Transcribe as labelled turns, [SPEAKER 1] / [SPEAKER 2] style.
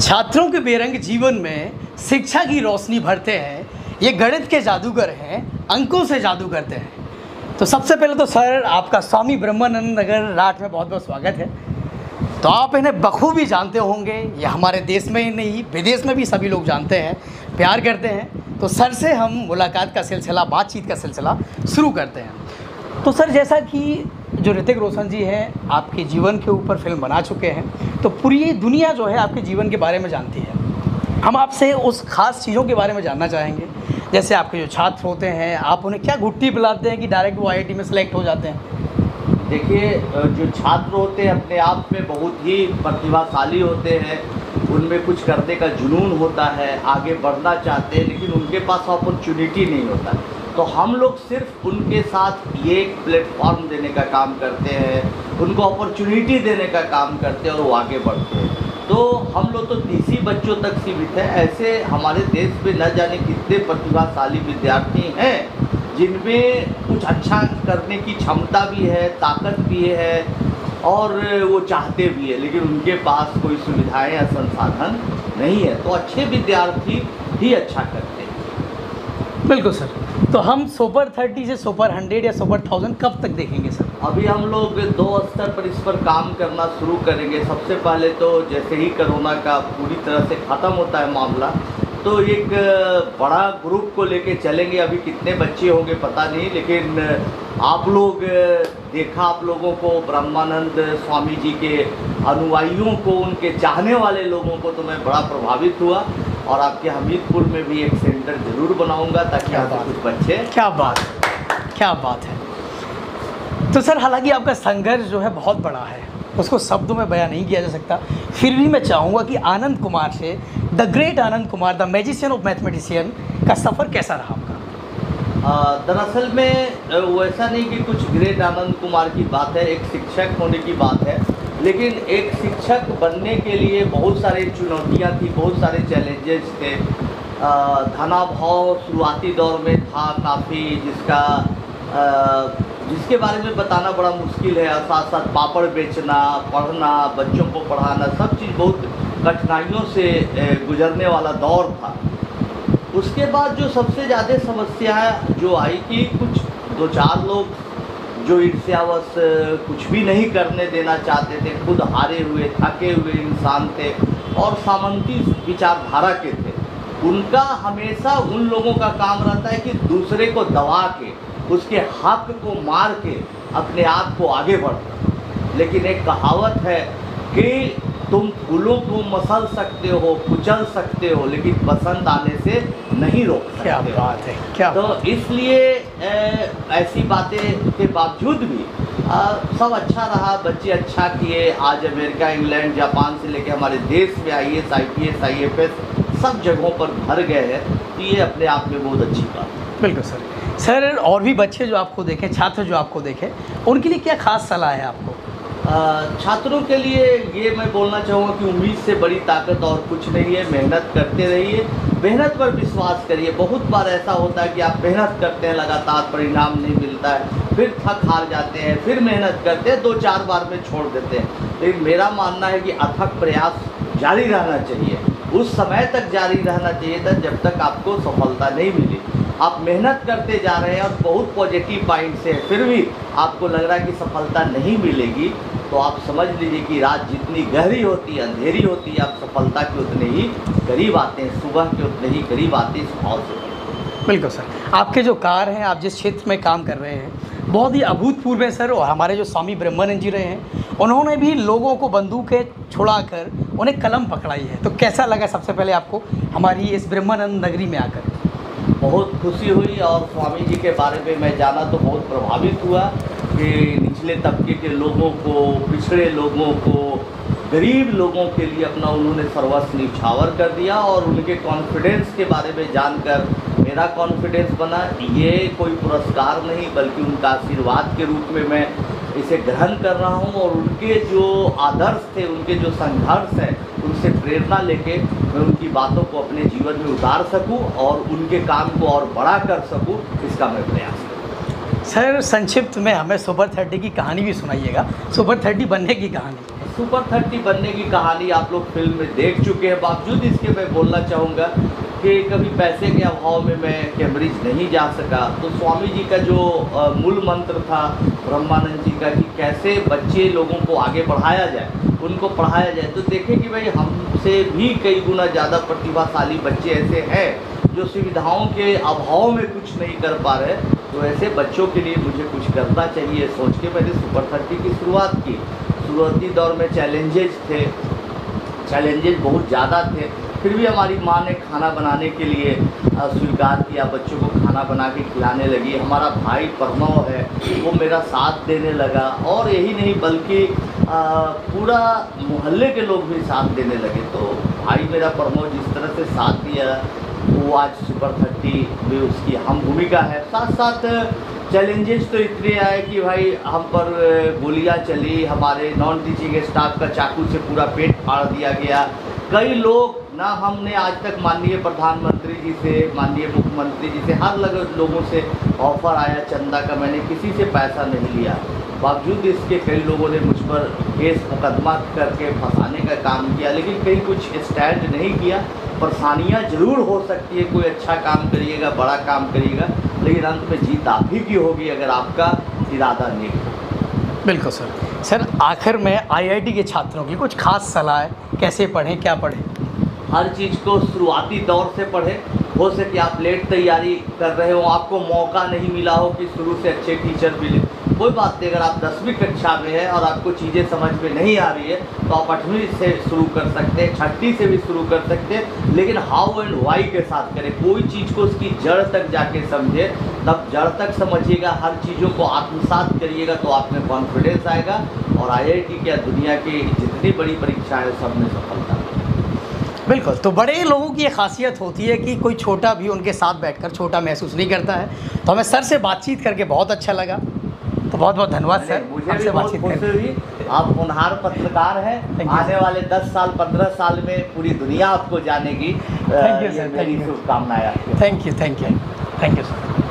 [SPEAKER 1] छात्रों के बेरंग जीवन में शिक्षा की रोशनी भरते हैं। ये गणित के जादूगर हैं, अंकों से जादू करते हैं। तो सबसे पहले तो सर आपका स्वामी ब्रह्मानंद नगर राठ में बहुत बहुत स्वागत है। तो आप इन्हें बखूबी जानते होंगे, ये हमारे देश में ही नहीं विदेश में भी सभी लोग जानते हैं, प्यार करते हैं। तो सर से हम मुलाकात का सिलसिला, बातचीत का सिलसिला शुरू करते हैं। तो सर जैसा कि जो ऋतिक रोशन जी हैं आपके जीवन के ऊपर फिल्म बना चुके हैं, तो पूरी दुनिया जो है आपके जीवन के बारे में जानती है। हम आपसे उस खास चीज़ों के बारे में जानना चाहेंगे, जैसे आपके जो छात्र होते हैं आप उन्हें क्या घुट्टी पिलाते हैं कि डायरेक्ट वो IIT में सेलेक्ट हो जाते हैं।
[SPEAKER 2] देखिए, जो छात्र होते हैं अपने आप में बहुत ही प्रतिभाशाली होते हैं, उनमें कुछ करने का जुनून होता है, आगे बढ़ना चाहते हैं, लेकिन उनके पास अपॉर्चुनिटी नहीं होता। तो हम लोग सिर्फ उनके साथ ये एक प्लेटफॉर्म देने का काम करते हैं, उनको अपॉर्चुनिटी देने का काम करते हैं और वो आगे बढ़ते हैं। तो हम लोग तो 30 बच्चों तक सीमित है। ऐसे हमारे देश में न जाने कितने प्रतिभाशाली विद्यार्थी हैं जिनमें कुछ अच्छा करने की क्षमता भी है, ताकत भी है और वो चाहते भी है, लेकिन उनके पास कोई सुविधाएं या संसाधन नहीं है। तो अच्छे विद्यार्थी ही अच्छा करते हैं।
[SPEAKER 1] बिल्कुल सर। तो हम सुपर 30 से सुपर 100 या सुपर 1000 कब तक देखेंगे सर?
[SPEAKER 2] अभी हम लोग 2 स्तर पर इस पर काम करना शुरू करेंगे। सबसे पहले तो जैसे ही कोरोना का पूरी तरह से ख़त्म होता है मामला, तो एक बड़ा ग्रुप को लेके चलेंगे। अभी कितने बच्चे होंगे पता नहीं, लेकिन आप लोग देखा, आप लोगों को ब्रह्मानंद स्वामी जी के अनुयायियों को, उनके चाहने वाले लोगों को तो मैं बड़ा प्रभावित हुआ। और आपके हमीरपुर में भी एक सेंटर ज़रूर बनाऊंगा ताकि आपके कुछ बच्चे।
[SPEAKER 1] क्या बात है। तो सर हालांकि आपका संघर्ष जो है बहुत बड़ा है, उसको शब्दों में बयान नहीं किया जा सकता। फिर भी मैं चाहूँगा कि आनंद कुमार से, the great Anand Kumar, the magician of mathematician का सफ़र कैसा रहा आपका?
[SPEAKER 2] दरअसल में वैसा नहीं कि कुछ ग्रेट आनंद कुमार की बात है, एक शिक्षक होने की बात है। लेकिन एक शिक्षक बनने के लिए बहुत सारी चुनौतियाँ थी, बहुत सारे चैलेंजेस थे। धनाभाव शुरुआती दौर में था काफ़ी, जिसके बारे में बताना बड़ा मुश्किल है। साथ साथ पापड़ बेचना, पढ़ना, बच्चों को पढ़ाना, सब चीज़ बहुत कठिनाइयों से गुजरने वाला दौर था। उसके बाद जो सबसे ज़्यादा समस्या जो आई कि कुछ 2-4 लोग जो ईर्ष्यावश कुछ भी नहीं करने देना चाहते थे, खुद हारे हुए, थके हुए इंसान थे और सामंती विचारधारा के थे। उनका हमेशा उन लोगों का काम रहता है कि दूसरे को दबा के, उसके हक को मार के अपने आप को आगे बढ़ना। लेकिन एक कहावत है कि तुम फूलों को मसल सकते हो, कुचल सकते हो, लेकिन बसंत आने से नहीं रोक सकते।
[SPEAKER 1] क्या बात है, क्या
[SPEAKER 2] तो इसलिए ऐसी बातें के बावजूद भी सब अच्छा रहा, बच्चे अच्छा किए। आज अमेरिका, इंग्लैंड, जापान से लेकर हमारे देश में IAS, IPS, IFS सब जगहों पर भर गए हैं। तो ये अपने आप में बहुत अच्छी बात है।
[SPEAKER 1] बिल्कुल सर। सर और भी बच्चे जो आपको देखें, छात्र जो आपको देखें, उनके लिए क्या खास सलाह है आपको?
[SPEAKER 2] छात्रों के लिए ये मैं बोलना चाहूँगा कि उम्मीद से बड़ी ताकत और कुछ नहीं है। मेहनत करते रहिए, मेहनत पर विश्वास करिए। बहुत बार ऐसा होता है कि आप मेहनत करते हैं, लगातार परिणाम नहीं मिलता है, फिर थक हार जाते हैं, फिर मेहनत करते हैं, 2-4 बार में छोड़ देते हैं। लेकिन मेरा मानना है कि अथक प्रयास जारी रहना चाहिए, उस समय तक जारी रहना चाहिए था जब तक आपको सफलता नहीं मिली। आप मेहनत करते जा रहे हैं और बहुत पॉजिटिव माइंड से, फिर भी आपको लग रहा है कि सफलता नहीं मिलेगी, तो आप समझ लीजिए कि रात जितनी गहरी होती है, अंधेरी होती है, आप सफलता के उतने ही करीब आते हैं, सुबह के उतने ही करीब आते हैं इस भाव से।
[SPEAKER 1] बिल्कुल सर। आपके जो कार्य हैं, आप जिस क्षेत्र में काम कर रहे हैं, बहुत ही अभूतपूर्व है सर। और हमारे जो स्वामी ब्रह्मानंद जी रहे हैं, उन्होंने भी लोगों को बंदूकें छुड़ाकर उन्हें कलम पकड़ाई है। तो कैसा लगा सबसे पहले आपको हमारी इस ब्रह्मानंद नगरी में आकर?
[SPEAKER 2] बहुत खुशी हुई और स्वामी जी के बारे में मैं जाना तो बहुत प्रभावित हुआ कि निचले तबके के लोगों को, पिछड़े लोगों को, गरीब लोगों के लिए अपना उन्होंने सर्वस्व न्यौछावर कर दिया। और उनके कॉन्फिडेंस के बारे में जानकर मेरा कॉन्फिडेंस बना। ये कोई पुरस्कार नहीं बल्कि उनका आशीर्वाद के रूप में मैं इसे ग्रहण कर रहा हूँ। और उनके जो आदर्श थे, उनके जो संघर्ष हैं, उनसे प्रेरणा लेके मैं उनकी बातों को अपने जीवन में उतार सकूं और उनके काम को और बड़ा कर सकूं, इसका मैं प्रयास करूँ।
[SPEAKER 1] सर संक्षिप्त में हमें सुपर 30 की कहानी भी सुनाइएगा, सुपर 30 बनने की कहानी।
[SPEAKER 2] सुपर 30 बनने की कहानी आप लोग फिल्म में देख चुके हैं। बावजूद इसके मैं बोलना चाहूँगा कि कभी पैसे के अभाव में मैं कैम्ब्रिज नहीं जा सका। तो स्वामी जी का जो मूल मंत्र था ब्रह्मानंद जी का कि कैसे बच्चे लोगों को आगे बढ़ाया जाए, उनको पढ़ाया जाए, तो देखें कि भाई हमसे भी कई गुना ज़्यादा प्रतिभाशाली बच्चे ऐसे हैं जो सुविधाओं के अभाव में कुछ नहीं कर पा रहे। तो ऐसे बच्चों के लिए मुझे कुछ करना चाहिए, सोच के मैंने सुपर 30 की शुरुआत की। शुरुआती दौर में चैलेंजेस बहुत ज़्यादा थे, फिर भी हमारी माँ ने खाना बनाने के लिए स्वीकार किया, बच्चों को खाना बना के खिलाने लगी। हमारा भाई प्रणव है, वो मेरा साथ देने लगा, और यही नहीं बल्कि पूरा मोहल्ले के लोग भी साथ देने लगे। तो भाई मेरा प्रणव जिस तरह से साथ दिया, वो आज सुपर 30 में उसकी अहम भूमिका है। साथ साथ चैलेंजेस तो इतने आए कि भाई हम पर गोलियां चली, हमारे नॉन टीचिंग स्टाफ का चाकू से पूरा पेट फाड़ दिया गया। कई लोग ना, हमने आज तक माननीय प्रधानमंत्री जी से, माननीय मुख्यमंत्री जी से, हर लोगों से ऑफर आया चंदा का, मैंने किसी से पैसा नहीं लिया। बावजूद इसके कई लोगों ने मुझ पर केस मुकदमा करके फंसाने का काम किया, लेकिन कहीं कुछ स्टैंड नहीं किया। परेशानियाँ जरूर हो सकती है, कोई अच्छा काम करिएगा, बड़ा काम करिएगा, लेकिन अंत में जीत आप ही की होगी अगर आपका इरादा नेक हो।
[SPEAKER 1] बिल्कुल सर। सर आखिर में IIT के छात्रों की कुछ खास सलाह है, कैसे पढ़ें, क्या पढ़ें?
[SPEAKER 2] हर चीज़ को शुरुआती दौर से पढ़ें। हो सके आप लेट तैयारी कर रहे हो, आपको मौका नहीं मिला हो कि शुरू से अच्छे टीचर मिले, कोई बात नहीं। अगर आप 10वीं कक्षा में हैं और आपको चीज़ें समझ में नहीं आ रही है तो आप 8वीं से शुरू कर सकते हैं, 6वीं से भी शुरू कर सकते हैं, लेकिन हाउ एंड वाई के साथ करें। कोई चीज़ को उसकी जड़ तक जाके समझे, तब जड़ तक समझिएगा, हर चीज़ों को आत्मसात करिएगा तो आप में कॉन्फिडेंस आएगा, और IIT की दुनिया की जितनी बड़ी परीक्षाएँ सब में सफलता।
[SPEAKER 1] बिल्कुल। तो बड़े लोगों की ये खासियत होती है कि कोई छोटा भी उनके साथ बैठकर छोटा महसूस नहीं करता है। तो हमें सर से बातचीत करके बहुत अच्छा लगा, तो बहुत बहुत धन्यवाद सर,
[SPEAKER 2] मुझे भी बहुत खुशी हुई। आप होनहार पत्रकार हैं, आने वाले 10 साल 15 साल में पूरी दुनिया आपको जानेगी।
[SPEAKER 1] थैंक यू सर,
[SPEAKER 2] मेरी शुभकामनाएं आपके।
[SPEAKER 1] Thank you sir.